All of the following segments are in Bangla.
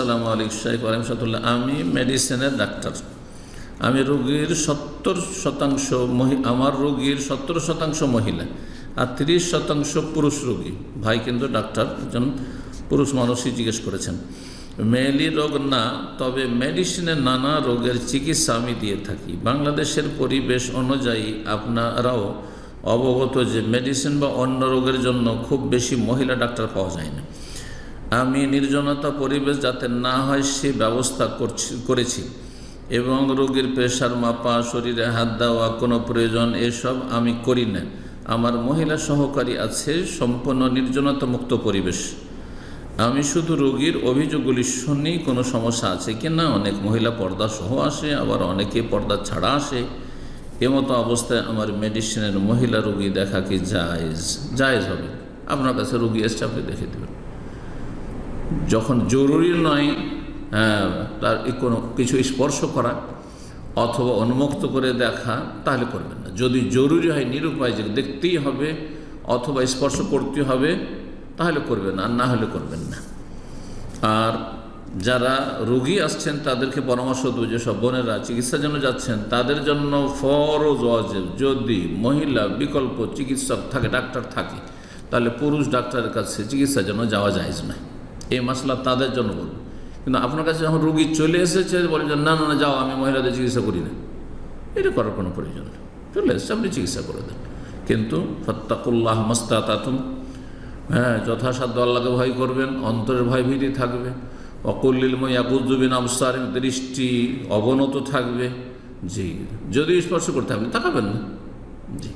আসসালামু আলাইকুম শাইখ রহমতুল্লাহ। আমি মেডিসিনের ডাক্তার। আমি রোগীর 70% আমার রোগীর 70% মহিলা আর 30% পুরুষ রোগী। ভাই কিন্তু ডাক্তার, একজন পুরুষ মানুষই জিজ্ঞেস করেছেন। মেয়েলি রোগ না, তবে মেডিসিনে নানা রোগের চিকিৎসা আমি দিয়ে থাকি। বাংলাদেশের পরিবেশ অনুযায়ী আপনারাও অবগত যে মেডিসিন বা অন্য রোগের জন্য খুব বেশি মহিলা ডাক্তার পাওয়া যায় না। আমি নির্জনতা পরিবেশ যাতে না হয় সে ব্যবস্থা করেছি এবং রোগীর প্রেশার মাপা, শরীরে হাত দেওয়া কোনো প্রয়োজন এসব আমি করি না। আমার মহিলা সহকারী আছে। সম্পূর্ণ নির্জনতা মুক্ত পরিবেশ। আমি শুধু রোগীর অভিযোগগুলি শুনি কোনো সমস্যা আছে কি না। অনেক মহিলা পর্দা সহ আসে, আবার অনেকে পর্দা ছাড়া আসে। এমতো অবস্থায় আমার মেডিসিনের মহিলা রোগী দেখা কি জায়েজ হবে? আপনার কাছে রোগী এসছে, আপনি দেখে দেবেন। যখন জরুরি নয় তার কোনো কিছু স্পর্শ করা অথবা উন্মুক্ত করে দেখা, তাহলে করবেন না। যদি জরুরি হয়, নিরুপায় যে দেখতেই হবে অথবা স্পর্শ করতে হবে, তাহলে করবেন, আর না হলে করবেন না। আর যারা রোগী আসছেন তাদেরকে পরামর্শ দেব, যেসব বোনেরা চিকিৎসার জন্য যাচ্ছেন তাদের জন্য ফরজ ওয়াজিব, যদি মহিলা বিকল্প চিকিৎসক থাকে, ডাক্তার থাকে, তাহলে পুরুষ ডাক্তারের কাছে চিকিৎসার জন্য যাওয়া জায়েজ নয়। এই মশলা তাদের জন্য বলবো। কিন্তু আপনার কাছে যখন রোগী চলে এসেছে, বলেন যে না না না যাও, আমি মহিলাদের চিকিৎসা করি না, এটা করার কোনো প্রয়োজন নেই। চলে এসেছে, আপনি চিকিৎসা করে দেন। কিন্তু ফাত্তাকুল্লাহ মাস্তাতাতুম, যথাসাধ্য আল্লাহকে ভয় করবেন, অন্তরের ভয় ভীতি থাকবে। অকুল্লিল ইয়াকুযু বিন আবসারিম, দৃষ্টি অবনত থাকবে। জি, যদি স্পর্শ করতে আপনি তাকাবেন না। জি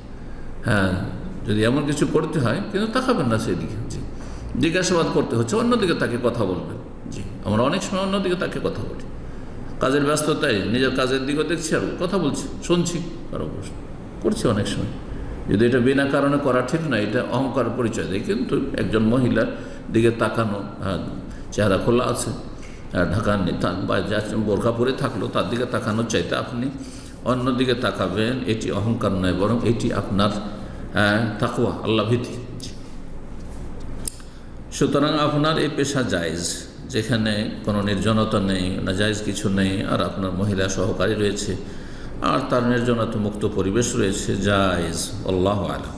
যদি এমন কিছু করতে হয়, কিন্তু তাকাবেন না সেদিকে। জি, জিজ্ঞাসাবাদ করতে হচ্ছে, অন্যদিকে তাকে কথা বলবেন। জি, আমরা অনেক সময় অন্যদিকে তাকে কথা বলি, কাজের ব্যস্ততায় নিজের কাজের দিকেও দেখছি আর কথা বলছি, শুনছি, কারো প্রশ্ন করছি অনেক সময়। যদি এটা বিনা কারণে করা ঠিক না, এটা অহংকার পরিচয় দেয়। কিন্তু একজন মহিলার দিকে তাকানো, চেহারা খোলা আছে, ঢাকা বা বোরখা পরে থাকলো, তার দিকে তাকানোর চাইতে আপনি অন্যদিকে তাকাবেন, এটি অহংকার নয়, বরং এটি আপনার তাকওয়া, আল্লাহ ভীতি। সুতরাং আপনার এই পেশা জায়েজ, যেখানে কোনো নির্জনতা নেই, না জায়েজ কিছু নেই, আর আপনার মহিলা সহকারী রয়েছে, আর তার নির্জনতা মুক্ত পরিবেশ রয়েছে, জায়েজ। আল্লাহু আ'লাম।